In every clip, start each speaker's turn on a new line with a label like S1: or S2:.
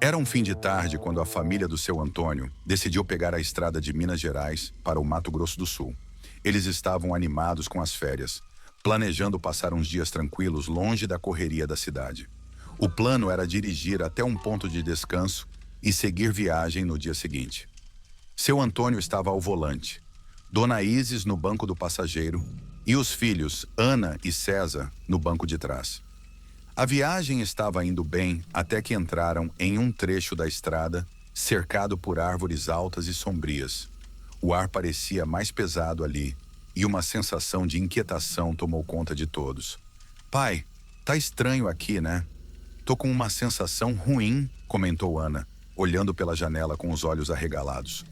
S1: Era um fim de tarde quando a família do seu Antônio decidiu pegar a estrada de Minas Gerais para o Mato Grosso do Sul. Eles estavam animados com as férias, planejando passar uns dias tranquilos longe da correria da cidade. O plano era dirigir até um ponto de descanso e seguir viagem no dia seguinte. Seu Antônio estava ao volante, Dona Isis no banco do passageiro e os filhos, Ana e César, no banco de trás. A viagem estava indo bem até que entraram em um trecho da estrada cercado por árvores altas e sombrias. O ar parecia mais pesado ali e uma sensação de inquietação tomou conta de todos. Pai, tá estranho aqui, né? Tô com uma sensação ruim, comentou Ana, olhando pela janela com os olhos arregalados.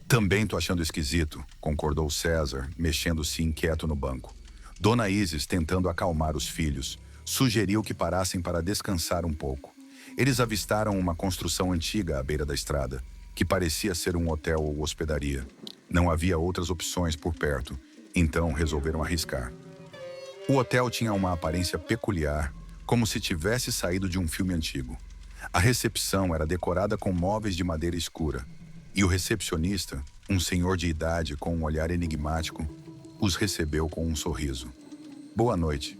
S1: Também tô achando esquisito, concordou César, mexendo-se inquieto no banco. Dona Isis, tentando acalmar os filhos, sugeriu que parassem para descansar um pouco. Eles avistaram uma construção antiga à beira da estrada, que parecia ser um hotel ou hospedaria. Não havia outras opções por perto, então resolveram arriscar. O hotel tinha uma aparência peculiar, como se tivesse saído de um filme antigo. A recepção era decorada com móveis de madeira escura, e o recepcionista, um senhor de idade com um olhar enigmático, os recebeu com um sorriso. Boa noite.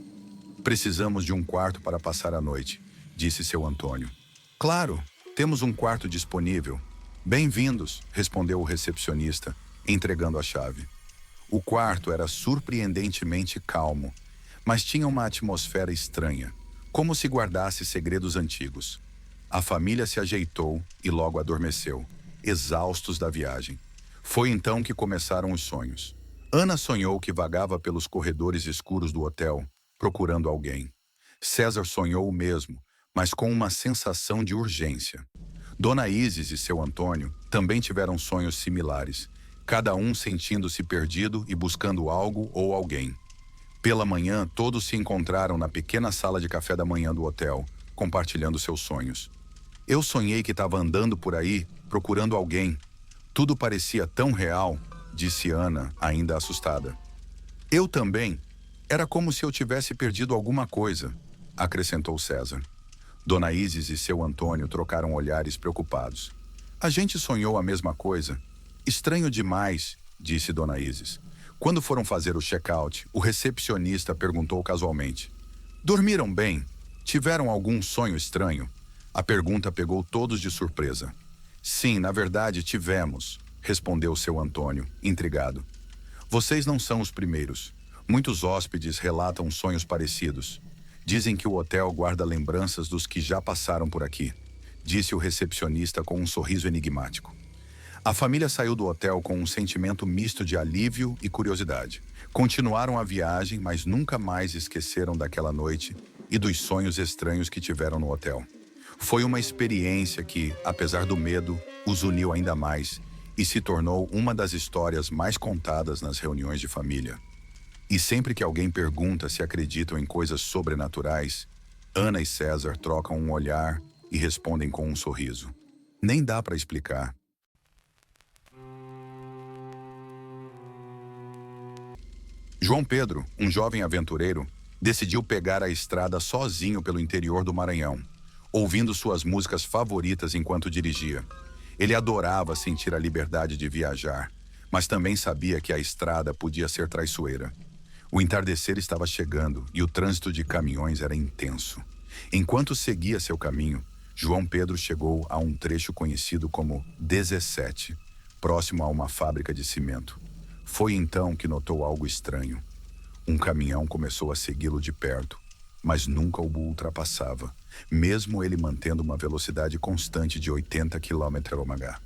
S1: Precisamos de um quarto para passar a noite, disse seu Antônio. Claro, temos um quarto disponível. Bem-vindos, respondeu o recepcionista, entregando a chave. O quarto era surpreendentemente calmo, mas tinha uma atmosfera estranha, como se guardasse segredos antigos. A família se ajeitou e logo adormeceu, exaustos da viagem. Foi então que começaram os sonhos. Ana sonhou que vagava pelos corredores escuros do hotel, procurando alguém. César sonhou o mesmo, mas com uma sensação de urgência. Dona Isis e seu Antônio também tiveram sonhos similares, cada um sentindo-se perdido e buscando algo ou alguém. Pela manhã, todos se encontraram na pequena sala de café da manhã do hotel, compartilhando seus sonhos. Eu sonhei que estava andando por aí, procurando alguém. Tudo parecia tão real, disse Ana, ainda assustada. Eu também. Era como se eu tivesse perdido alguma coisa, acrescentou César. Dona Isis e seu Antônio trocaram olhares preocupados. A gente sonhou a mesma coisa. Estranho demais, disse Dona Isis. Quando foram fazer o check-out, o recepcionista perguntou casualmente. Dormiram bem? Tiveram algum sonho estranho? A pergunta pegou todos de surpresa. Sim, na verdade tivemos, respondeu seu Antônio, intrigado. Vocês não são os primeiros. Muitos hóspedes relatam sonhos parecidos. Dizem que o hotel guarda lembranças dos que já passaram por aqui, disse o recepcionista com um sorriso enigmático. A família saiu do hotel com um sentimento misto de alívio e curiosidade. Continuaram a viagem, mas nunca mais esqueceram daquela noite e dos sonhos estranhos que tiveram no hotel. Foi uma experiência que, apesar do medo, os uniu ainda mais e se tornou uma das histórias mais contadas nas reuniões de família. E sempre que alguém pergunta se acreditam em coisas sobrenaturais, Ana e César trocam um olhar e respondem com um sorriso. Nem dá para explicar. João Pedro, um jovem aventureiro, decidiu pegar a estrada sozinho pelo interior do Maranhão, ouvindo suas músicas favoritas enquanto dirigia. Ele adorava sentir a liberdade de viajar, mas também sabia que a estrada podia ser traiçoeira. O entardecer estava chegando e o trânsito de caminhões era intenso. Enquanto seguia seu caminho, João Pedro chegou a um trecho conhecido como 17, próximo a uma fábrica de cimento. Foi então que notou algo estranho. Um caminhão começou a segui-lo de perto, mas nunca o ultrapassava, mesmo ele mantendo uma velocidade constante de 80 km/h.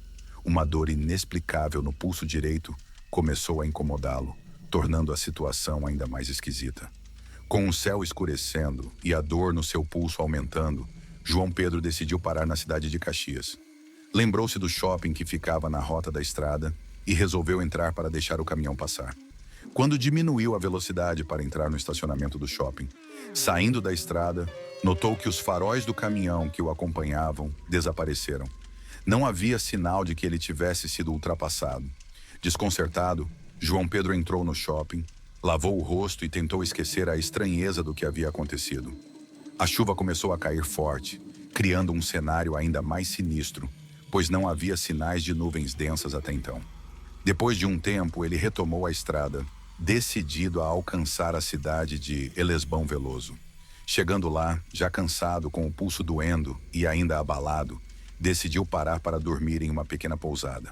S1: Uma dor inexplicável no pulso direito começou a incomodá-lo, tornando a situação ainda mais esquisita. Com o céu escurecendo e a dor no seu pulso aumentando, João Pedro decidiu parar na cidade de Caxias. Lembrou-se do shopping que ficava na rota da estrada e resolveu entrar para deixar o caminhão passar. Quando diminuiu a velocidade para entrar no estacionamento do shopping, saindo da estrada, notou que os faróis do caminhão que o acompanhavam desapareceram. Não havia sinal de que ele tivesse sido ultrapassado. Desconcertado, João Pedro entrou no shopping, lavou o rosto e tentou esquecer a estranheza do que havia acontecido. A chuva começou a cair forte, criando um cenário ainda mais sinistro, pois não havia sinais de nuvens densas até então. Depois de um tempo, ele retomou a estrada, decidido a alcançar a cidade de Elesbão Veloso. Chegando lá, já cansado, com o pulso doendo e ainda abalado, decidiu parar para dormir em uma pequena pousada.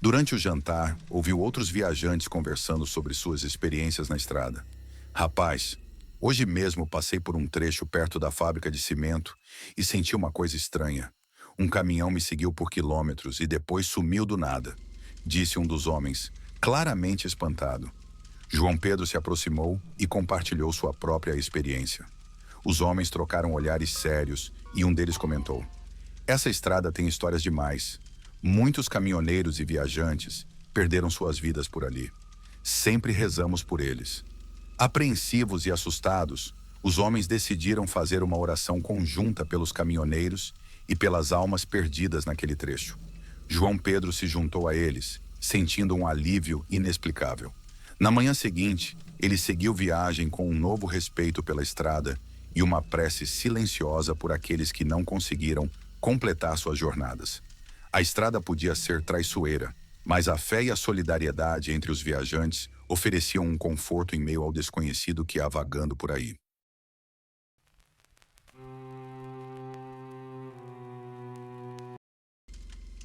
S1: Durante o jantar, ouviu outros viajantes conversando sobre suas experiências na estrada. Rapaz, hoje mesmo passei por um trecho perto da fábrica de cimento e senti uma coisa estranha. Um caminhão me seguiu por quilômetros e depois sumiu do nada, disse um dos homens, claramente espantado. João Pedro se aproximou e compartilhou sua própria experiência. Os homens trocaram olhares sérios e um deles comentou: essa estrada tem histórias demais. Muitos caminhoneiros e viajantes perderam suas vidas por ali. Sempre rezamos por eles. Apreensivos e assustados, os homens decidiram fazer uma oração conjunta pelos caminhoneiros e pelas almas perdidas naquele trecho. João Pedro se juntou a eles, sentindo um alívio inexplicável. Na manhã seguinte, ele seguiu viagem com um novo respeito pela estrada e uma prece silenciosa por aqueles que não conseguiram completar suas jornadas. A estrada podia ser traiçoeira, mas a fé e a solidariedade entre os viajantes ofereciam um conforto em meio ao desconhecido que ia vagando por aí.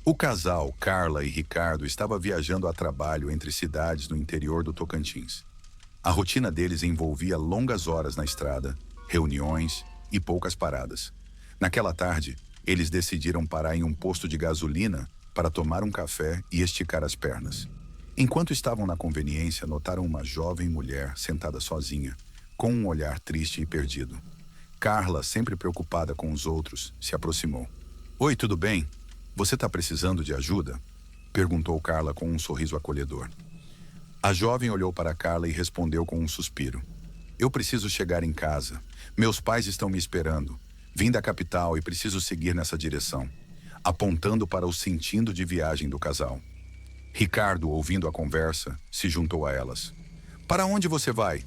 S1: O casal, Carla e Ricardo, estava viajando a trabalho entre cidades no interior do Tocantins. A rotina deles envolvia longas horas na estrada, reuniões e poucas paradas. Naquela tarde, eles decidiram parar em um posto de gasolina para tomar um café e esticar as pernas. Enquanto estavam na conveniência, notaram uma jovem mulher sentada sozinha, com um olhar triste e perdido. Carla, sempre preocupada com os outros, se aproximou. Oi, tudo bem? Você está precisando de ajuda? Perguntou Carla com um sorriso acolhedor. A jovem olhou para Carla e respondeu com um suspiro. Eu preciso chegar em casa. Meus pais estão me esperando. Vim da capital e preciso seguir nessa direção, apontando para o sentido de viagem do casal. Ricardo, ouvindo a conversa, se juntou a elas. Para onde você vai?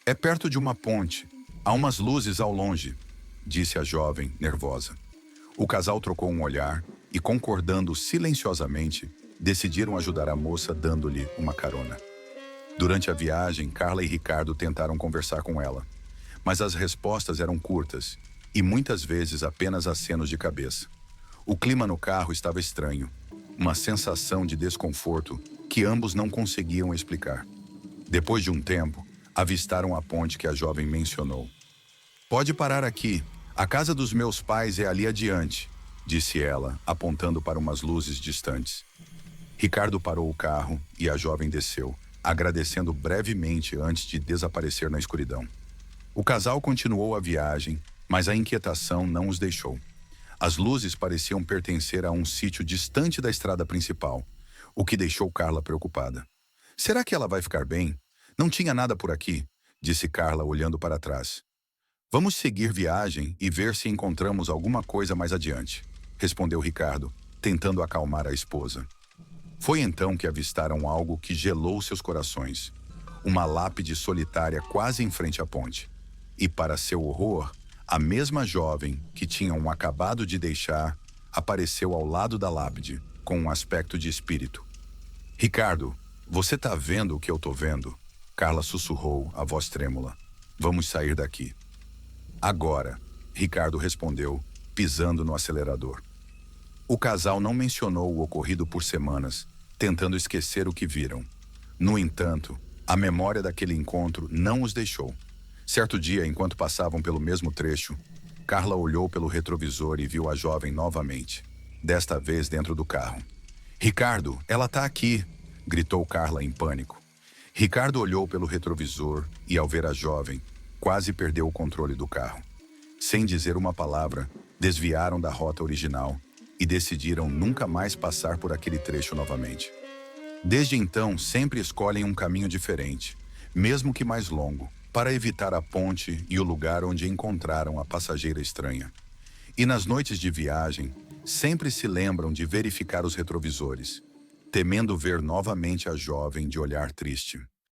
S1: É perto de uma ponte. Há umas luzes ao longe, disse a jovem, nervosa. O casal trocou um olhar e, concordando silenciosamente, decidiram ajudar a moça dando-lhe uma carona. Durante a viagem, Carla e Ricardo tentaram conversar com ela, mas as respostas eram curtas e muitas vezes apenas acenos de cabeça. O clima no carro estava estranho, uma sensação de desconforto que ambos não conseguiam explicar. Depois de um tempo, avistaram a ponte que a jovem mencionou. Pode parar aqui. A casa dos meus pais é ali adiante, disse ela, apontando para umas luzes distantes. Ricardo parou o carro e a jovem desceu, agradecendo brevemente antes de desaparecer na escuridão. O casal continuou a viagem, mas a inquietação não os deixou. As luzes pareciam pertencer a um sítio distante da estrada principal, o que deixou Carla preocupada. Será que ela vai ficar bem? Não tinha nada por aqui, disse Carla olhando para trás. Vamos seguir viagem e ver se encontramos alguma coisa mais adiante, respondeu Ricardo, tentando acalmar a esposa. Foi então que avistaram algo que gelou seus corações. Uma lápide solitária quase em frente à ponte. E, para seu horror, a mesma jovem que tinham acabado de deixar apareceu ao lado da lápide, com um aspecto de espírito. Ricardo, você tá vendo o que eu tô vendo? Carla sussurrou, a voz trêmula. Vamos sair daqui. Agora, Ricardo respondeu, pisando no acelerador. O casal não mencionou o ocorrido por semanas, tentando esquecer o que viram. No entanto, a memória daquele encontro não os deixou. Certo dia, enquanto passavam pelo mesmo trecho, Carla olhou pelo retrovisor e viu a jovem novamente, desta vez dentro do carro. Ricardo, ela tá aqui, gritou Carla em pânico. Ricardo olhou pelo retrovisor e, ao ver a jovem, quase perdeu o controle do carro. Sem dizer uma palavra, desviaram da rota original e decidiram nunca mais passar por aquele trecho novamente. Desde então, sempre escolhem um caminho diferente, mesmo que mais longo, para evitar a ponte e o lugar onde encontraram a passageira estranha. E nas noites de viagem, sempre se lembram de verificar os retrovisores, temendo ver novamente a jovem de olhar triste.